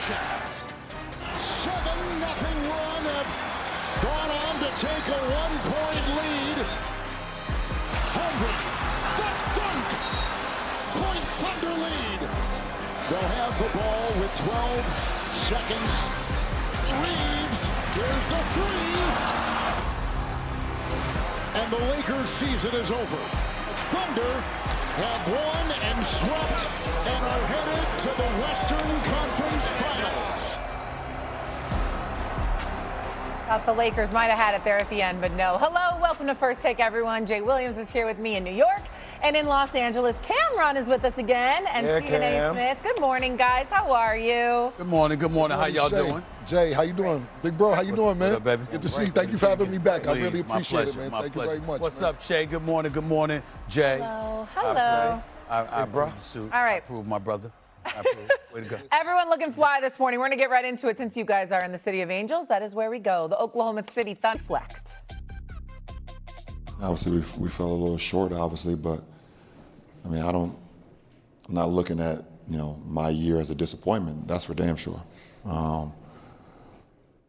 possession. 7-0 run have gone on to take a 1-point lead. Hundred, the dunk, Point Thunder lead. They'll have the ball with 12 seconds. Reeves, here's the three. And the Lakers' season is over. Thunder have won and swept and are headed to the Western Conference Finals. Thought the Lakers might have had it there at the end, but no. Hello, welcome to First Take, everyone. Jay Williams is here with me in New York, and in Los Angeles, Cameron is with us again, and Stephen A. Smith. Good morning, guys. How are you? Good morning. Good morning. How y'all doing? Jay, how you doing? Big bro, how you doing, man? What up, baby? Good to see you. Thank you for having me back. I really appreciate it, man. Thank you very much. What's up, Shay? Good morning. Good morning, Jay. Hello. Hello. I approve the suit. All right. I approve, my brother. I approve. Way to go. Everyone looking fly this morning. We're going to get right into it since you guys are in the City of Angels. That is where we go. The Oklahoma City Thunder reflect. Obviously, we fell a little short, obviously, but I mean, I'm not looking at, my year as a disappointment. That's for damn sure.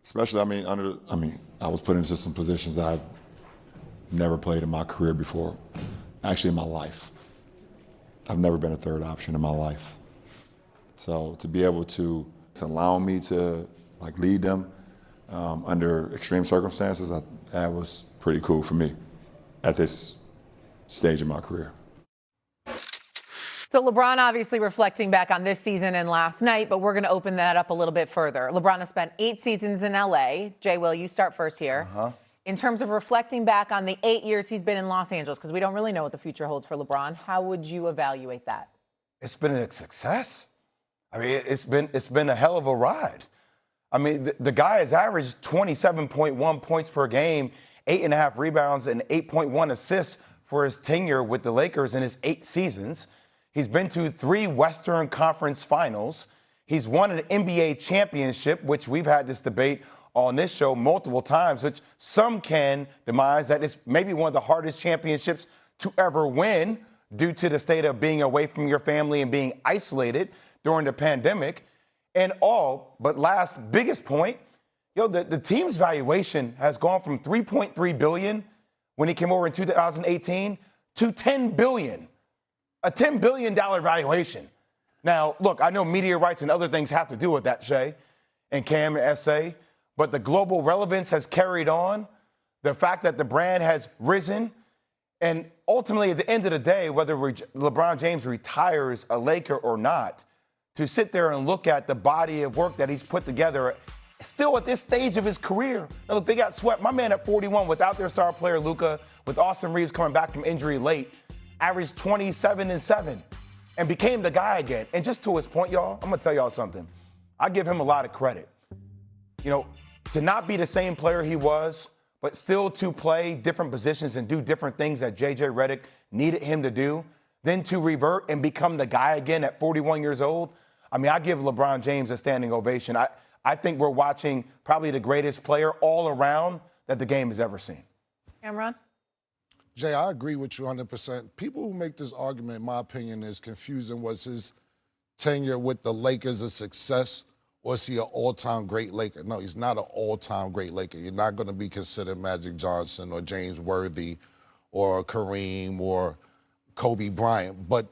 Especially, I was put into some positions I've never played in my career before, actually in my life. I've never been a third option in my life. So to be able to allow me to lead them under extreme circumstances, that was pretty cool for me at this stage of my career. So LeBron obviously reflecting back on this season and last night, but we're going to open that up a little bit further. LeBron has spent 8 seasons in LA. Jay, Will, you start first here. In terms of reflecting back on the 8 years he's been in Los Angeles, because we don't really know what the future holds for LeBron, how would you evaluate that? It's been a success. I mean, it's been a hell of a ride. I mean, the guy has averaged 27.1 points per game, 8.5 rebounds, and 8.1 assists for his tenure with the Lakers in his 8 seasons. He's been to 3 Western Conference Finals. He's won an NBA championship, which we've had this debate on this show multiple times, which some can demise that it's maybe one of the hardest championships to ever win due to the state of being away from your family and being isolated during the pandemic. And all, but last biggest point, the team's valuation has gone from $3.3 billion when he came over in 2018 to $10 billion, a $10 billion valuation. Now, look, I know media rights and other things have to do with that, Shay, and Cam and S.A., but the global relevance has carried on, the fact that the brand has risen, and ultimately, at the end of the day, whether LeBron James retires a Laker or not, to sit there and look at the body of work that he's put together still at this stage of his career. Now, look, they got swept. My man at 41, without their star player, Luka, with Austin Reeves coming back from injury late, averaged 27-7 and became the guy again. And just to his point, y'all, I'm going to tell y'all something. I give him a lot of credit. To not be the same player he was, but still to play different positions and do different things that J.J. Redick needed him to do, then to revert and become the guy again at 41 years old. I mean, I give LeBron James a standing ovation. I think we're watching probably the greatest player all around that the game has ever seen. Cameron? Jay, I agree with you 100%. People who make this argument, in my opinion, is confusing. Was his tenure with the Lakers a success, or is he an all-time great Laker? No, he's not an all-time great Laker. You're not going to be considered Magic Johnson or James Worthy or Kareem or Kobe Bryant. But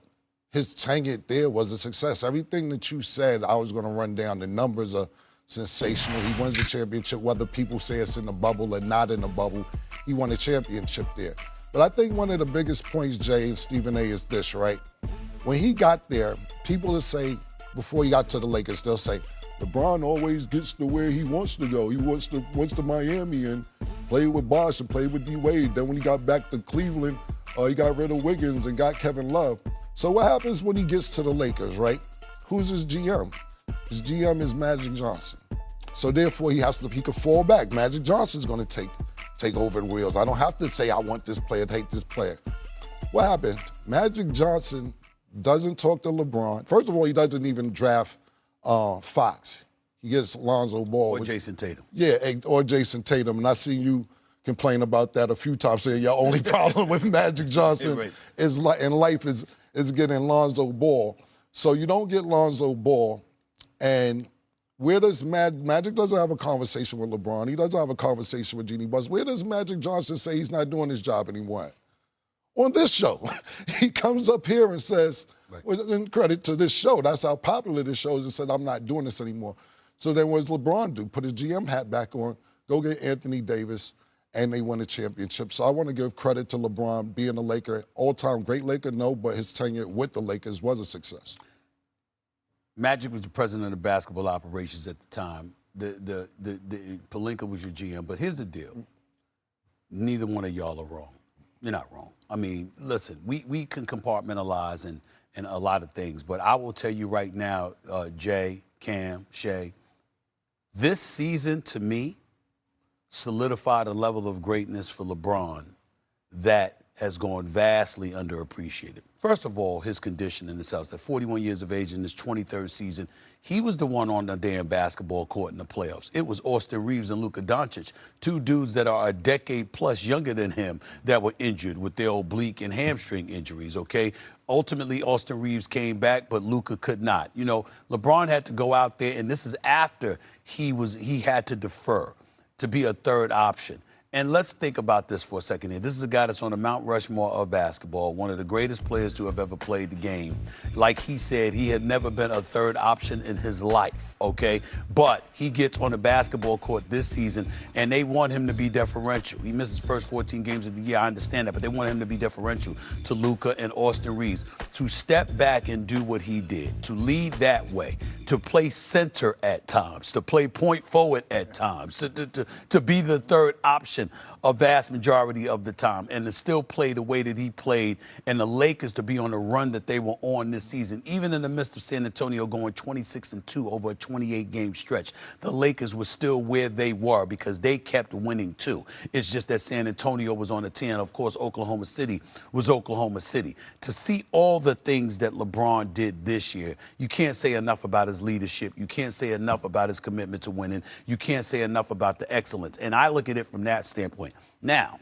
his tenure there was a success. Everything that you said, I was going to run down. The numbers are sensational. He wins the championship, whether people say it's in the bubble or not in the bubble. He won a championship there. But I think one of the biggest points, Jay and Stephen A., is this, right? When he got there, people will say, before he got to the Lakers, they'll say, LeBron always gets to where he wants to go. He wants to Miami and play with Bosh and play with D-Wade. Then when he got back to Cleveland, he got rid of Wiggins and got Kevin Love. So what happens when he gets to the Lakers, right? Who's his GM? His GM is Magic Johnson. So therefore he could fall back. Magic Johnson's gonna take over the wheels. I don't have to say I want this player, take this player. What happened? Magic Johnson doesn't talk to LeBron. First of all, he doesn't even draft Fox. He gets Lonzo Ball. Or Jason Tatum. Yeah, or Jason Tatum. And I seen you complain about that a few times, saying your only problem with Magic Johnson in life is getting Lonzo Ball. So you don't get Lonzo Ball, and Where does Magic doesn't have a conversation with LeBron. He doesn't have a conversation with Jeannie Buss. Where does Magic Johnson say he's not doing his job anymore? On this show. He comes up here and says, well, in credit to this show, that's how popular this show is, and said, I'm not doing this anymore. So then what does LeBron do? Put his GM hat back on, go get Anthony Davis, and they won a championship. So I want to give credit to LeBron being a Laker, all-time great Laker, no, but his tenure with the Lakers was a success. Magic was the president of basketball operations at the time. Pelinka was your GM. But here's the deal. Neither one of y'all are wrong. You're not wrong. I mean, listen, we can compartmentalize and a lot of things. But I will tell you right now, Jay, Cam, Shay, this season, to me, solidified a level of greatness for LeBron that has gone vastly underappreciated. First of all, his condition in itself. At 41 years of age in his 23rd season, he was the one on the damn basketball court in the playoffs. It was Austin Reeves and Luka Doncic, two dudes that are a decade plus younger than him that were injured with their oblique and hamstring injuries, okay? Ultimately, Austin Reeves came back, but Luka could not. You know, LeBron had to go out there, and this is after he had to defer to be a third option. And let's think about this for a second here. This is a guy that's on the Mount Rushmore of basketball, one of the greatest players to have ever played the game. Like he said, he had never been a third option in his life, okay? But he gets on the basketball court this season, and they want him to be deferential. He missed his first 14 games of the year, I understand that, but they want him to be deferential to Luka and Austin Reeves, to step back and do what he did, to lead that way, to play center at times, to play point forward at times, to be the third option a vast majority of the time, and to still play the way that he played, and the Lakers to be on the run that they were on this season, even in the midst of San Antonio going 26-2 over a 28-game stretch. The Lakers were still where they were because they kept winning too. It's just that San Antonio was on a 10. Of course, Oklahoma City was Oklahoma City. To see all the things that LeBron did this year, you can't say enough about his leadership. You can't say enough about his commitment to winning. You can't say enough about the excellence. And I look at it from that standpoint. Now,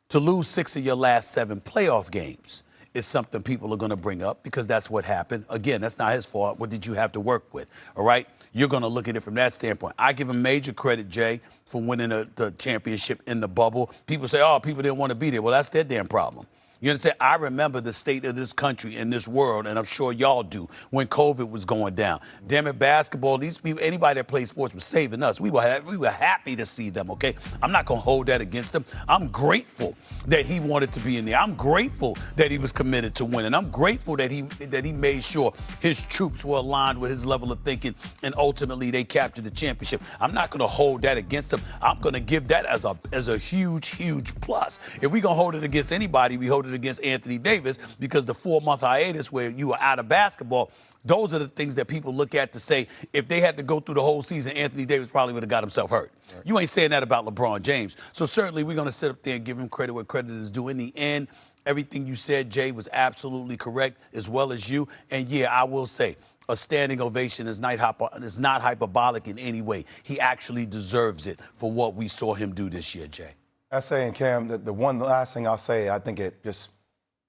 to lose 6 of your last 7 playoff games is something people are going to bring up because that's what happened. Again, that's not his fault. What did you have to work with? All right? You're going to look at it from that standpoint. I give him major credit, Jay, for winning the championship in the bubble. People say, oh, people didn't want to be there. Well, that's their damn problem. You understand? I remember the state of this country and this world, and I'm sure y'all do, when COVID was going down. Damn it, basketball, these people, anybody that plays sports was saving us. We were happy to see them, okay? I'm not going to hold that against him. I'm grateful that he wanted to be in there. I'm grateful that he was committed to winning. I'm grateful that he made sure his troops were aligned with his level of thinking, and ultimately they captured the championship. I'm not going to hold that against him. I'm going to give that as a huge, huge plus. If we're going to hold it against anybody, we hold it against Anthony Davis, because the 4-month hiatus where you were out of basketball, those are the things that people look at to say, if they had to go through the whole season, Anthony Davis probably would have got himself hurt. Right. You ain't saying that about LeBron James. So certainly we're going to sit up there and give him credit where credit is due. In the end, everything you said, Jay, was absolutely correct, as well as you. And yeah, I will say, a standing ovation is not hyperbolic in any way. He actually deserves it for what we saw him do this year, Jay. I say, and Cam, the one last thing I'll say, I think it just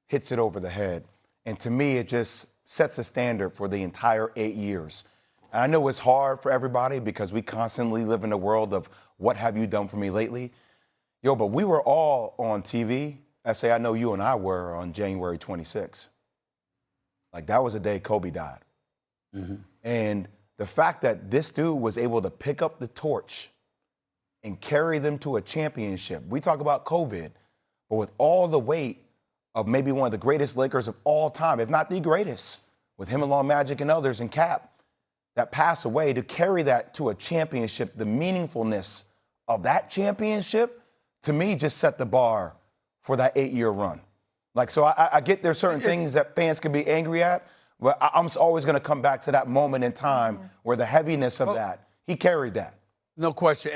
hits it over the head. And to me, it just sets a standard for the entire 8 years. And I know it's hard for everybody because we constantly live in a world of what have you done for me lately? Yo, but we were all on TV. I say, I know you and I were on January 26th. Like, that was the day Kobe died. Mm-hmm. And the fact that this dude was able to pick up the torch and carry them to a championship. We talk about COVID, but with all the weight of maybe one of the greatest Lakers of all time, if not the greatest, with him along Magic and others and Cap, that passed away, to carry that to a championship, the meaningfulness of that championship, to me, just set the bar for that 8-year run. Like, so I get there's certain things that fans can be angry at, but I'm always going to come back to that moment in time where the heaviness of that, he carried that. No question.